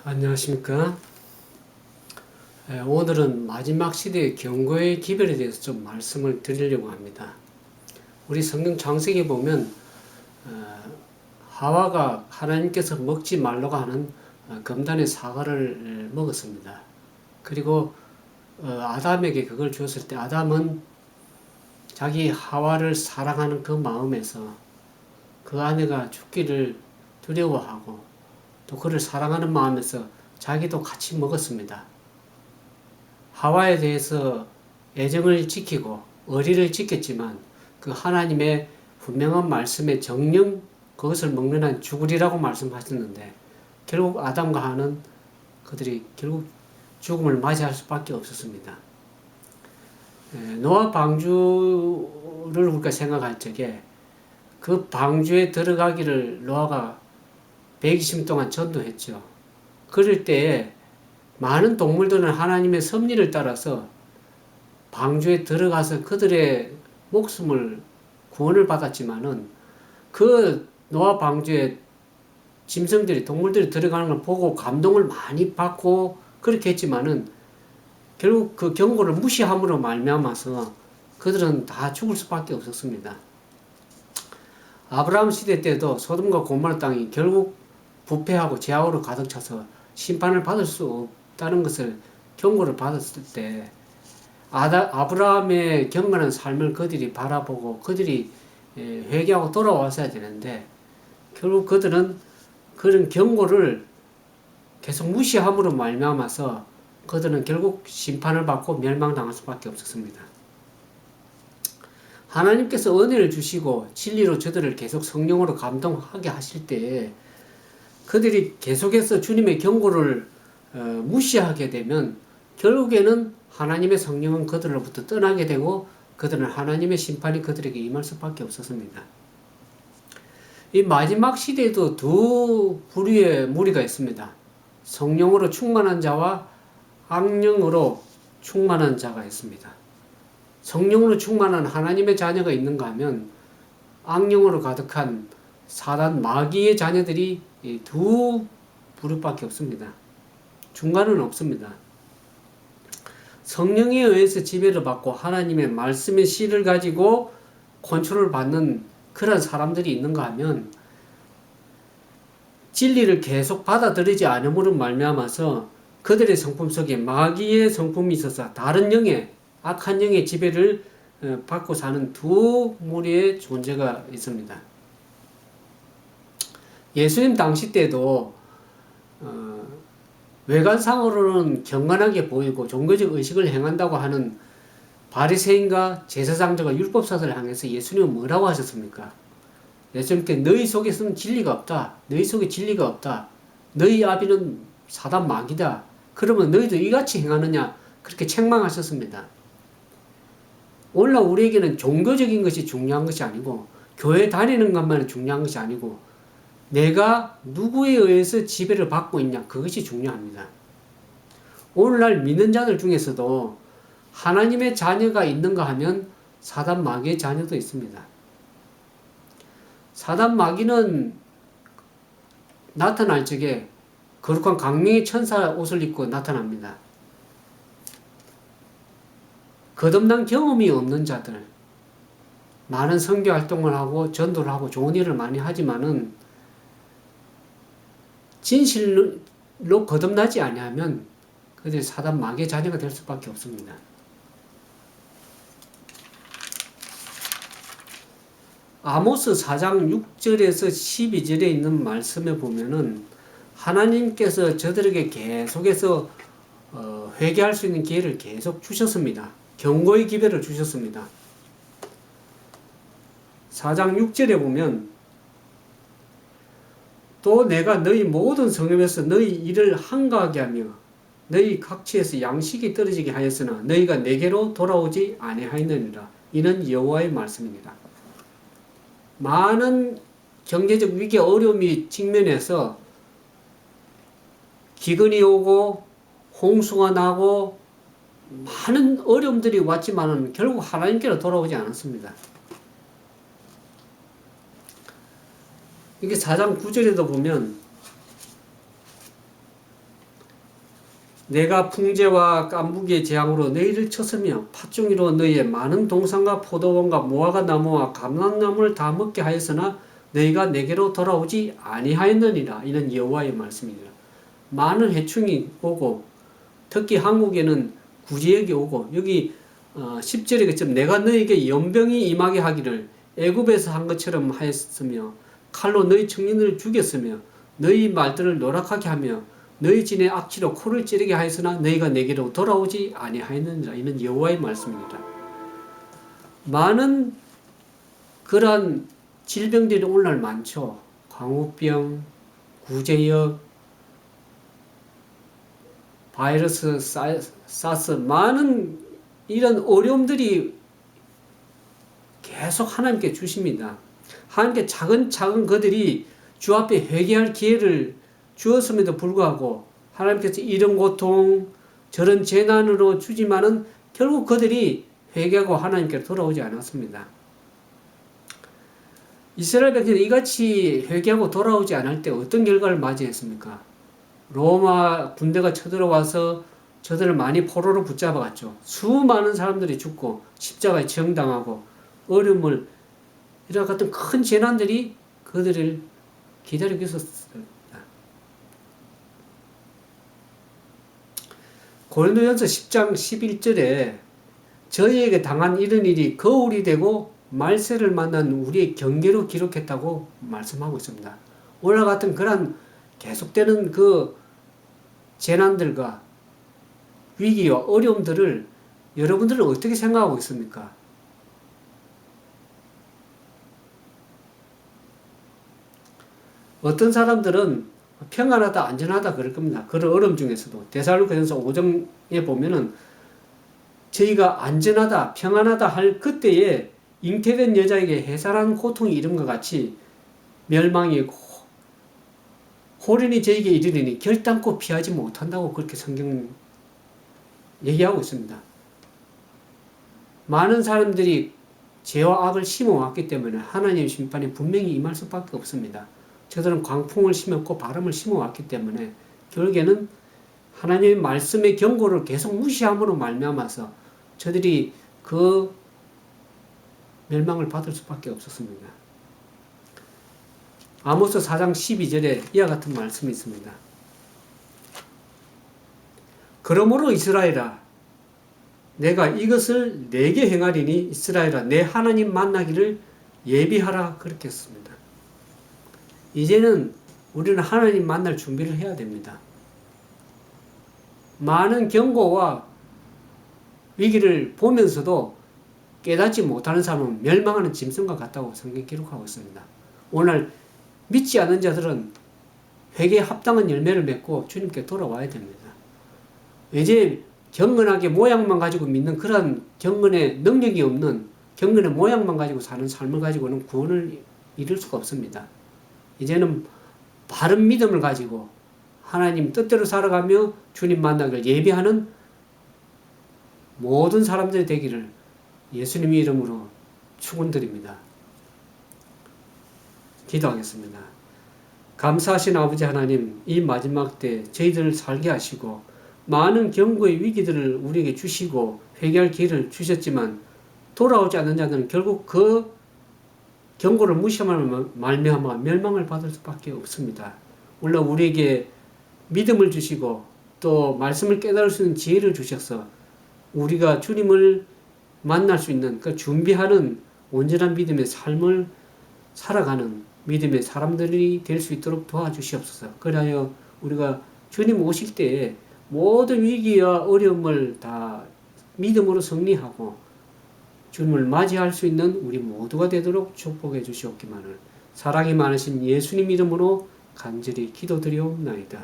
안녕하십니까. 오늘은 마지막 시대의 경고의 기별에 대해서 좀 말씀을 드리려고 합니다. 우리 성경 창세기 보면 하와가 하나님께서 먹지 말라고 하는 금단의 사과를 먹었습니다. 그리고 아담에게 그걸 주었을 때 아담은 자기 하와를 사랑하는 그 마음에서 그 아내가 죽기를 두려워하고 또 그를 사랑하는 마음에서 자기도 같이 먹었습니다. 하와에 대해서 애정을 지키고 의리를 지켰지만 그 하나님의 분명한 말씀의 정령 그것을 먹는 한 죽으리라고 말씀하셨는데 결국 아담과 하와는 그들이 결국 죽음을 맞이할 수밖에 없었습니다. 노아 방주를 우리가 생각할 적에 그 방주에 들어가기를 노아가 120년 동안 전도했죠. 그럴 때에 많은 동물들은 하나님의 섭리를 따라서 방주에 들어가서 그들의 목숨을 구원을 받았지만은 그 노아 방주에 짐승들이 동물들이 들어가는 걸 보고 감동을 많이 받고 그렇게 했지만은 결국 그 경고를 무시함으로 말미암아서 그들은 다 죽을 수밖에 없었습니다. 아브라함 시대 때도 소돔과 고모라 땅이 결국 부패하고 죄악으로 가득 차서 심판을 받을 수 없다는 것을 경고를 받았을 때 아브라함의 경건한 삶을 그들이 바라보고 그들이 회개하고 돌아왔어야 되는데 결국 그들은 그런 경고를 계속 무시함으로 말미암아서 그들은 결국 심판을 받고 멸망당할 수밖에 없었습니다. 하나님께서 은혜를 주시고 진리로 저들을 계속 성령으로 감동하게 하실 때 그들이 계속해서 주님의 경고를 무시하게 되면 결국에는 하나님의 성령은 그들로부터 떠나게 되고 그들은 하나님의 심판이 그들에게 임할 수밖에 없었습니다. 이 마지막 시대에도 두 부류의 무리가 있습니다. 성령으로 충만한 자와 악령으로 충만한 자가 있습니다. 성령으로 충만한 하나님의 자녀가 있는가 하면 악령으로 가득한 사단 마귀의 자녀들이 두 부류밖에 없습니다. 중간은 없습니다. 성령에 의해서 지배를 받고 하나님의 말씀의 씨를 가지고 컨트롤을 받는 그런 사람들이 있는가 하면 진리를 계속 받아들이지 않음으로 말미암아서 그들의 성품 속에 마귀의 성품이 있어서 다른 영의 악한 영의 지배를 받고 사는 두 무리의 존재가 있습니다. 예수님 당시 때도 외관상으로는 경건하게 보이고 종교적 의식을 행한다고 하는 바리새인과 제사장들과 율법사들을 향해서 예수님은 뭐라고 하셨습니까? 예수님께 너희 속에서는 진리가 없다. 너희 속에 진리가 없다. 너희 아비는 사단 마귀다. 그러면 너희도 이같이 행하느냐? 그렇게 책망하셨습니다. 오늘날 우리에게는 종교적인 것이 중요한 것이 아니고 교회 다니는 것만이 중요한 것이 아니고 내가 누구에 의해서 지배를 받고 있냐 그것이 중요합니다. 오늘날 믿는 자들 중에서도 하나님의 자녀가 있는가 하면 사단 마귀의 자녀도 있습니다. 사단 마귀는 나타날 적에 거룩한 강명의 천사 옷을 입고 나타납니다. 거듭난 경험이 없는 자들, 많은 선교 활동을 하고 전도를 하고 좋은 일을 많이 하지만은 진실로 거듭나지 아니하면 그들이 사단 마귀의 자녀가 될 수밖에 없습니다. 아모스 4장 6절에서 12절에 있는 말씀에 보면은 하나님께서 저들에게 계속해서 회개할 수 있는 기회를 계속 주셨습니다. 경고의 기회를 주셨습니다. 4장 6절에 보면 또 내가 너희 모든 성읍에서 너희 일을 한가하게 하며 너희 각지에서 양식이 떨어지게 하였으나 너희가 내게로 돌아오지 아니하였느니라. 이는 여호와의 말씀입니다. 많은 경제적 위기 어려움이 직면해서 기근이 오고 홍수가 나고 많은 어려움들이 왔지만은 결국 하나님께로 돌아오지 않았습니다. 이게 4장 9절에도 보면 내가 풍제와 깐부기의 재앙으로 너희를 쳤으며 팥종이로 너희의 많은 동산과 포도원과 무화과 나무와 감람나무를 다 먹게 하였으나 너희가 내게로 돌아오지 아니하였느니라. 이는 여호와의 말씀이니라. 많은 해충이 오고 특히 한국에는 구제역이 오고 여기 10절에 그처럼 내가 너희에게 연병이 임하게 하기를 애굽에서 한 것처럼 하였으며 칼로 너희 청년들을 죽였으며 너희 말들을 노랗게 하며 너희 진의 악취로 코를 찌르게 하였으나 너희가 내게로 돌아오지 아니하였느니라. 이는 여호와의 말씀입니다. 많은 그러한 질병들이 오늘날 많죠. 광우병, 구제역, 바이러스, 사스, 많은 이런 어려움들이 계속 하나님께 주십니다. 하나님께 차근차근 그들이 주 앞에 회개할 기회를 주었음에도 불구하고 하나님께서 이런 고통, 저런 재난으로 주지만은 결국 그들이 회개하고 하나님께 돌아오지 않았습니다. 이스라엘 백성이 이같이 회개하고 돌아오지 않을 때 어떤 결과를 맞이했습니까? 로마 군대가 쳐들어와서 저들을 많이 포로로 붙잡아갔죠. 수많은 사람들이 죽고 십자가에 처형당하고 어려움을 이와 같은 큰 재난들이 그들을 기다리고 있었습니다. 고린도전서 10장 11절에 저희에게 당한 이런 일이 거울이 되고 말세를 만난 우리의 경계로 기록했다고 말씀하고 있습니다. 오늘 같은 그런 계속되는 그 재난들과 위기와 어려움들을 여러분들은 어떻게 생각하고 있습니까? 어떤 사람들은 평안하다, 안전하다 그럴 겁니다. 그런 어려움 중에서도 데살로니가전서 5장에 보면은 저희가 안전하다, 평안하다 할 그때에 잉태된 여자에게 해산한 고통이 이름과 같이 멸망이 호련이 저에게 이르리니 결단코 피하지 못한다고 그렇게 성경 얘기하고 있습니다. 많은 사람들이 죄와 악을 심어왔기 때문에 하나님의 심판이 분명히 임할 수밖에 없습니다. 저들은 광풍을 심었고 바람을 심어왔기 때문에 결국에는 하나님의 말씀의 경고를 계속 무시함으로 말미암아서 저들이 그 멸망을 받을 수밖에 없었습니다. 아모스 4장 12절에 이와 같은 말씀이 있습니다. 그러므로 이스라엘아 내가 이것을 내게 행하리니 이스라엘아 내 하나님 만나기를 예비하라 그렇게 했습니다. 이제는 우리는 하나님 만날 준비를 해야 됩니다. 많은 경고와 위기를 보면서도 깨닫지 못하는 사람은 멸망하는 짐승과 같다고 성경 기록하고 있습니다. 오늘 믿지 않는 자들은 회개에 합당한 열매를 맺고 주님께 돌아와야 됩니다. 이제 경건하게 모양만 가지고 믿는 그런 경건의 능력이 없는 경건의 모양만 가지고 사는 삶을 가지고는 구원을 이룰 수가 없습니다. 이제는 바른 믿음을 가지고 하나님 뜻대로 살아가며 주님 만나기를 예비하는 모든 사람들이 되기를 예수님의 이름으로 축원드립니다. 기도하겠습니다. 감사하신 아버지 하나님, 이 마지막 때 저희들을 살게 하시고 많은 경고의 위기들을 우리에게 주시고 회개할 기회를 주셨지만 돌아오지 않는 자들은 결국 그 경고를 무시함으로 말미암아 멸망을 받을 수밖에 없습니다. 물론 우리에게 믿음을 주시고 또 말씀을 깨달을 수 있는 지혜를 주셔서 우리가 주님을 만날 수 있는 그 준비하는 온전한 믿음의 삶을 살아가는 믿음의 사람들이 될 수 있도록 도와주시옵소서. 그리하여 우리가 주님 오실 때에 모든 위기와 어려움을 다 믿음으로 승리하고 주님을 맞이할 수 있는 우리 모두가 되도록 축복해 주시옵기만을 사랑이 많으신 예수님 이름으로 간절히 기도드리옵나이다.